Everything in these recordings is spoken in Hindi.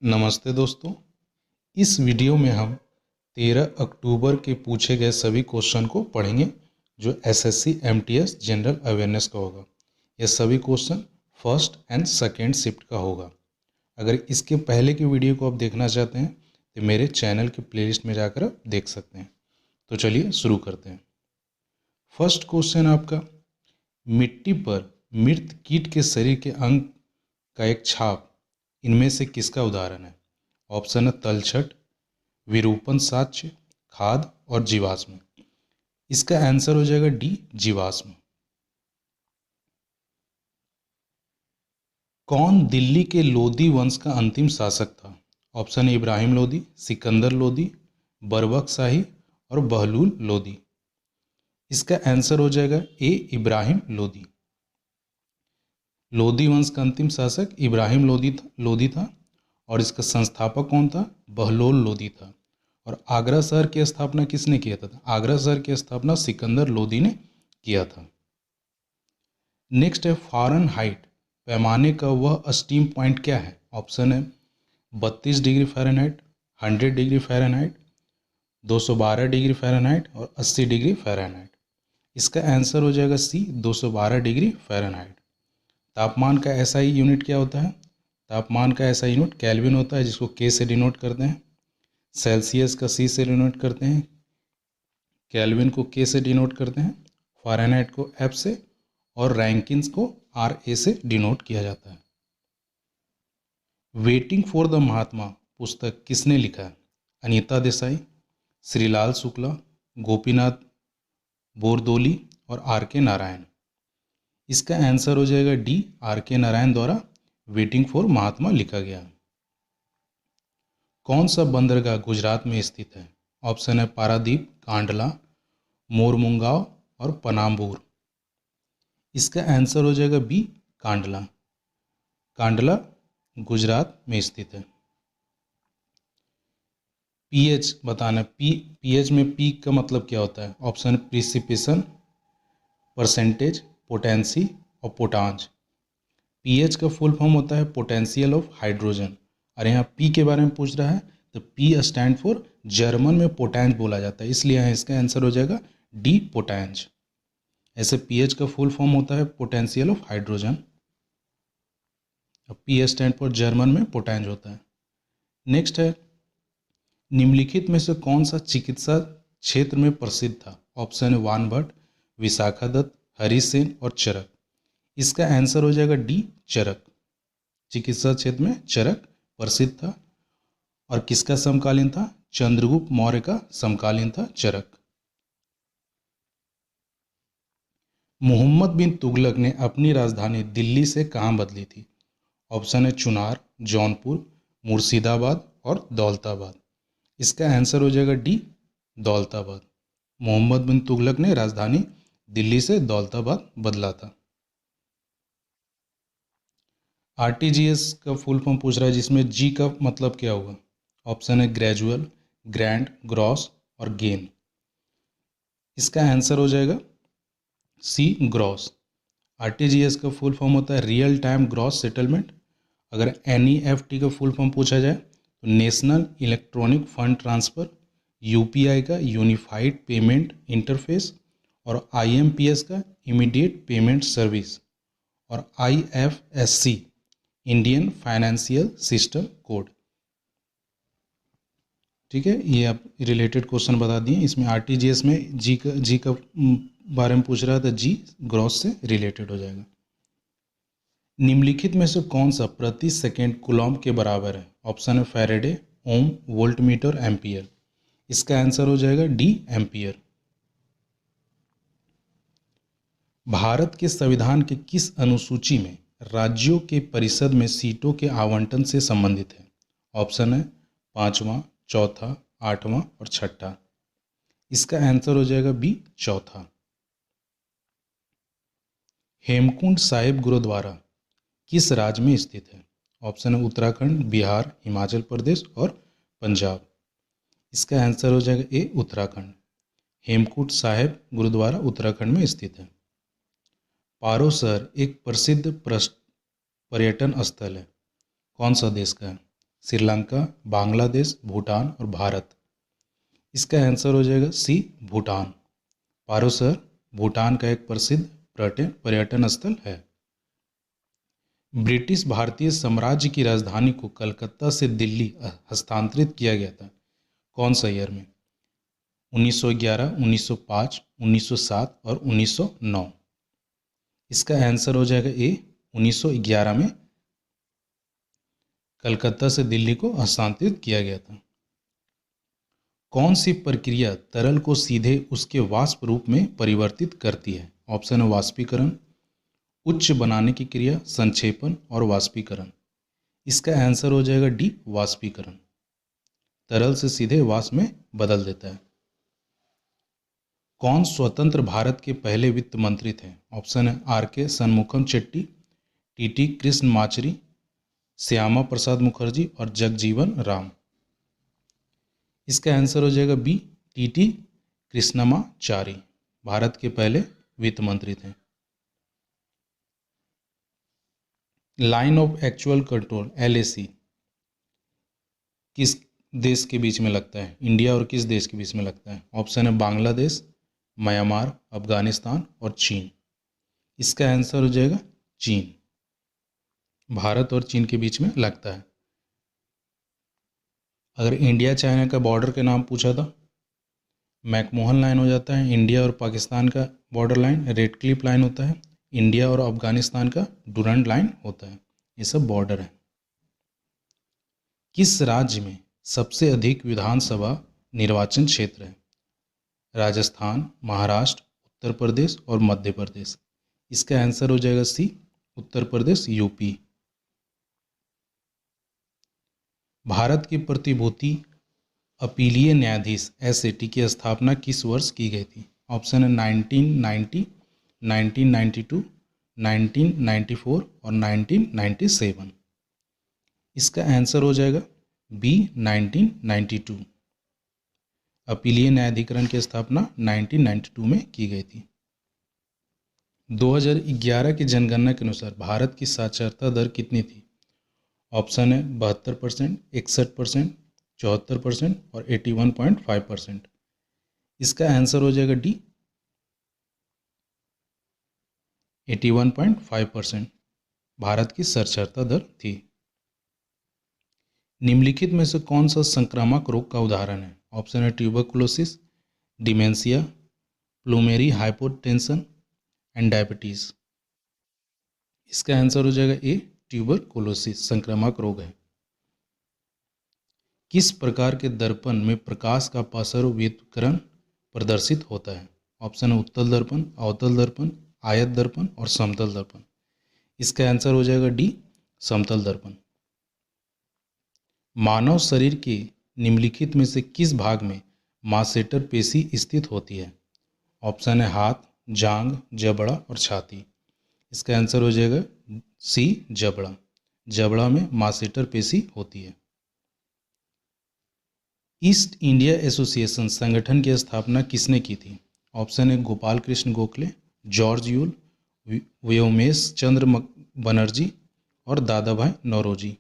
नमस्ते दोस्तों। इस वीडियो में हम 13 अक्टूबर के पूछे गए सभी क्वेश्चन को पढ़ेंगे जो एसएससी एमटीएस जनरल अवेयरनेस का होगा। यह सभी question first and second shift का होगा। अगर इसके पहले की वीडियो को आप देखना चाहते हैं तो मेरे चैनल के प्लेलिस्ट में जाकर आप देख सकते हैं। तो चलिए शुरू करते हैं। फर्स्ट क्वेश्चन आपका, मिट्टी पर मृत कीट के शरीर के अंग का एक छाप इनमें से किसका उदाहरण है? ऑप्शन है तलछट, विरूपण साक्ष्य, खाद और जीवाश्म। इसका आंसर हो जाएगा डी, जीवाश्म। कौन दिल्ली के लोदी वंश का अंतिम शासक था? ऑप्शन है इब्राहिम लोदी, सिकंदर लोदी, बरबक शाही और बहलूल लोदी। इसका आंसर हो जाएगा ए, इब्राहिम लोदी। लोदी वंश का अंतिम शासक इब्राहिम लोदी था और इसका संस्थापक कौन था? बहलोल लोदी था। और आगरा शहर की स्थापना किसने किया था? आगरा शहर की स्थापना सिकंदर लोदी ने किया था। नेक्स्ट है फ़ारेनहाइट पैमाने का वह स्टीम पॉइंट क्या है? ऑप्शन है 32 degree Fahrenheit, 100 degree Fahrenheit, 212 degree Fahrenheit और 80 डिग्री फ़ारेनहाइट। इसका आंसर हो जाएगा सी, 212 डिग्री फ़ारेनहाइट। तापमान का एसआई यूनिट क्या होता है? तापमान का एसआई यूनिट केल्विन होता है, जिसको के से डिनोट करते हैं। सेल्सियस का सी से डिनोट करते हैं, केल्विन को के से डिनोट करते हैं, फ़ारेनहाइट को एफ से और रैंकिन्स को आर ए से डिनोट किया जाता है। वेटिंग फॉर द महात्मा पुस्तक किसने लिखा है? अनीता देसाई, श्रीलाल शुक्ला, गोपीनाथ बोरदोली और आर के नारायण। इसका आंसर हो जाएगा डी, आर के नारायण द्वारा वेटिंग फॉर महात्मा लिखा गया। कौन सा बंदरगाह गुजरात में स्थित है? ऑप्शन है पारादीप, कांडला, मोरमुंगाव और पनाम्बूर। इसका आंसर हो जाएगा बी, कांडला। कांडला गुजरात में स्थित है। पीएच बताना, पीएच में पी का मतलब क्या होता है? ऑप्शन प्रिसिपिशन, परसेंटेज, पोटेंसी और पोटांज। पीएच का फुल फॉर्म होता है पोटेंशियल ऑफ हाइड्रोजन। और यहाँ पी के बारे में पूछ रहा है तो पी स्टैंड फॉर, जर्मन में पोटेंज बोला जाता है, इसलिए यहाँ इसका आंसर हो जाएगा डी, पोटेंज। ऐसे पीएच का फुल फॉर्म होता है potential of hydrogen. P stand for German में पोटेंज होता है। नेक्स्ट है, निम्नलिखित में से कौन सा चिकित्सा क्षेत्र में प्रसिद्ध था? ऑप्शन है वानभट्ट, विशाखादत्त, हरिसेन और चरक। इसका आंसर हो जाएगा डी, चरक। चिकित्सा क्षेत्र में चरक प्रसिद्ध था। और किसका समकालीन था? चंद्रगुप्त मौर्य का समकालीन था चरक। मोहम्मद बिन तुगलक ने अपनी राजधानी दिल्ली से कहाँ बदली थी? ऑप्शन है चुनार, जौनपुर, मुर्शिदाबाद और दौलताबाद। इसका आंसर हो जाएगा डी, दौलताबाद। मोहम्मद बिन तुगलक ने राजधानी दिल्ली से दौलताबाद बदला था। आरटीजीएस का फुल फॉर्म पूछ रहा है, जिसमें जी का मतलब क्या होगा? ऑप्शन है ग्रेजुअल, ग्रैंड, ग्रॉस और गेन। इसका आंसर हो जाएगा सी, ग्रॉस। आरटीजीएस का फुल फॉर्म होता है रियल टाइम ग्रॉस सेटलमेंट। अगर एनईएफटी का फुल फॉर्म पूछा जाए तो national electronic fund transfer, UPI का यूनिफाइड पेमेंट इंटरफेस और आईएमपीएस का इमीडिएट पेमेंट सर्विस और IFSC Indian financial system code. ठीक है, ये आप रिलेटेड क्वेश्चन बता दिए। इसमें आरटीजीएस में जी का बारे में पूछ रहा था, जी ग्रॉस से रिलेटेड हो जाएगा। निम्नलिखित में से कौन सा प्रति सेकेंड कूलॉम के बराबर है? ऑप्शन है फैराडे, ओम, वोल्टमीटर, एम्पियर। इसका आंसर हो जाएगा डी, एम्पियर। भारत के संविधान के किस अनुसूची में राज्यों के परिषद में सीटों के आवंटन से संबंधित है? ऑप्शन है 5वां, चौथा, 8वां और 6ठा। इसका आंसर हो जाएगा बी, चौथा। हेमकुंड साहिब गुरुद्वारा किस राज्य में स्थित है? ऑप्शन है उत्तराखंड, बिहार, हिमाचल प्रदेश और पंजाब। इसका आंसर हो जाएगा ए, उत्तराखंड। हेमकुंड साहिब गुरुद्वारा उत्तराखंड में स्थित है। पारो शहर एक प्रसिद्ध पर्यटन स्थल है, कौन सा देश का है? श्रीलंका, बांग्लादेश, भूटान और भारत। इसका आंसर हो जाएगा सी, भूटान। पारो सर भूटान का एक प्रसिद्ध पर्यटन स्थल है। ब्रिटिश भारतीय साम्राज्य की राजधानी को कलकत्ता से दिल्ली हस्तांतरित किया गया था कौन सा ईयर में? 1911, 1905, 1907 और 1909। इसका आंसर हो जाएगा ए, 1911 में कलकत्ता से दिल्ली को हस्तांतरित किया गया था। कौन सी प्रक्रिया तरल को सीधे उसके वाष्प रूप में परिवर्तित करती है? ऑप्शन है वाष्पीकरण, उच्च बनाने की क्रिया, संक्षेपण और वाष्पीकरण। इसका आंसर हो जाएगा डी, वाष्पीकरण। तरल से सीधे वाष्प में बदल देता है। कौन स्वतंत्र भारत के पहले वित्त मंत्री थे? ऑप्शन है आर के शनमुखम चेट्टी, टीटी कृष्ण माचरी, श्यामा प्रसाद मुखर्जी और जगजीवन राम। इसका आंसर हो जाएगा बी, टीटी कृष्णमाचारी भारत के पहले वित्त मंत्री थे। Line of actual control LAC किस देश के बीच में लगता है? इंडिया और किस देश के बीच में लगता है? ऑप्शन है बांग्लादेश, म्यांमार, अफगानिस्तान और चीन। इसका आंसर हो जाएगा चीन। भारत और चीन के बीच में लगता है। अगर इंडिया चाइना का बॉर्डर के नाम पूछा था, मैकमोहन लाइन हो जाता है। इंडिया और पाकिस्तान का border line red Cliff line होता है। इंडिया और अफगानिस्तान का डुरंड लाइन होता है। ये सब बॉर्डर है। किस राज्य में सबसे अधिक विधानसभा निर्वाचन क्षेत्र है? राजस्थान, महाराष्ट्र, उत्तर प्रदेश और मध्य प्रदेश। इसका आंसर हो जाएगा सी, उत्तर प्रदेश, यूपी। भारत के प्रतिभूति अपीलीय न्यायाधीश SAT की स्थापना किस वर्ष की गई थी? ऑप्शन है 1990, 1992, 1994 और 1997। इसका आंसर हो जाएगा बी, 1992। अपीलीय न्यायाधिकरण की स्थापना 1992 में की गई थी। 2011 की जनगणना के अनुसार भारत की साक्षरता दर कितनी थी? ऑप्शन है 72%, 61%, 74% और 81.5%। इसका आंसर हो जाएगा डी, 81.5% भारत की साक्षरता दर थी। निम्नलिखित में से कौन सा संक्रामक रोग का उदाहरण है? ऑप्शन है ट्यूबरकुलोसिस, डिमेंशिया, प्लूमेरी हाइपोटेंशन एंड डायबिटीज। इसका आंसर हो जाएगा ए, ट्यूबरकुलोसिस संक्रामक रोग है। किस प्रकार के दर्पण में प्रकाश का पार्श्व व्युत्क्रमण प्रदर्शित होता है? ऑप्शन है उत्तल दर्पण, अवतल दर्पण, आयत दर्पण और समतल दर्पण। इसका आंसर हो जाएगा डी, समतल दर्पण। मानव शरीर के निम्नलिखित में से किस भाग में मासेटर पेशी स्थित होती है? ऑप्शन है हाथ, जांघ, जबड़ा और छाती। इसका आंसर हो जाएगा सी, जबड़ा। जबड़ा में मासेटर पेशी होती है। ईस्ट इंडिया एसोसिएशन संगठन की स्थापना किसने की थी? ऑप्शन है गोपाल कृष्ण गोखले, जॉर्ज यूल, व्योमेश चंद्र बनर्जी और दादा भाई नौरोजी।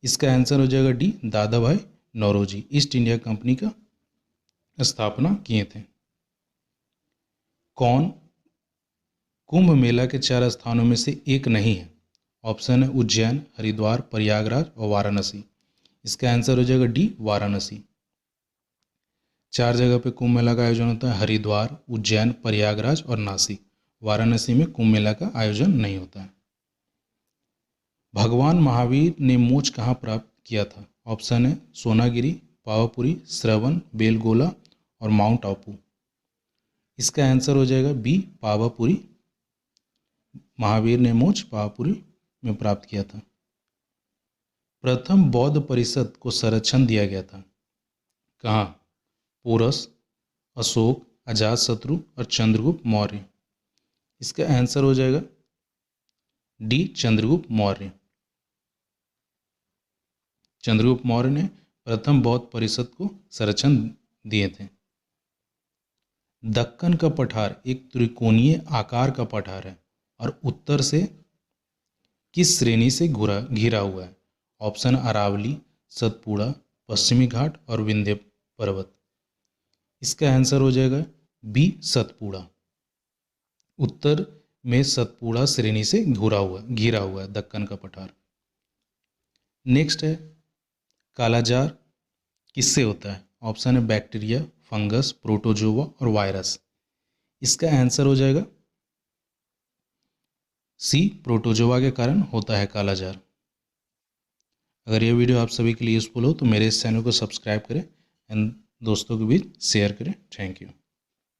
इसका आंसर हो जाएगा डी, दादा भाई नौरोजी ईस्ट इंडिया कंपनी का स्थापना किए थे। कौन कुंभ मेला के 4 स्थानों में से एक नहीं है? ऑप्शन है उज्जैन, हरिद्वार, प्रयागराज और वाराणसी। इसका आंसर हो जाएगा डी, वाराणसी। 4 जगह पे कुंभ मेला का आयोजन होता है, हरिद्वार, उज्जैन, प्रयागराज और नासिक। वाराणसी में कुंभ मेला का आयोजन नहीं होता है। भगवान महावीर ने मोक्ष कहाँ प्राप्त किया था? ऑप्शन है सोनागिरी, पावापुरी, श्रवण बेलगोला और माउंट आबू। इसका आंसर हो जाएगा बी, पावापुरी। महावीर ने मोक्ष पावापुरी में प्राप्त किया था। प्रथम बौद्ध परिषद को संरक्षण दिया गया था कहाँ? पोरस, अशोक, अजातशत्रु और चंद्रगुप्त मौर्य। इसका आंसर हो जाएगा डी, चंद्रगुप्त मौर्य। चंद्रगुप्त मौर्य ने प्रथम बौद्ध परिषद को संरक्षण दिए थे। दक्कन का पठार एक त्रिकोणीय आकार का पठार है और उत्तर से किस श्रेणी से घिरा हुआ है? ऑप्शन अरावली, सतपुड़ा, पश्चिमी घाट और विंध्य पर्वत। इसका आंसर हो जाएगा बी सतपुड़ा। उत्तर में सतपुड़ा श्रेणी से घिरा हुआ है दक्कन का पठार। नेक्स्ट है कालाजार किससे होता है? ऑप्शन है बैक्टीरिया, फंगस, प्रोटोजोआ और वायरस। इसका आंसर हो जाएगा सी प्रोटोजोआ के कारण होता है कालाजार। अगर यह वीडियो आप सभी के लिए यूजफुल हो तो मेरे इस चैनल को सब्सक्राइब करें एंड दोस्तों के बीच शेयर करें। Thank you.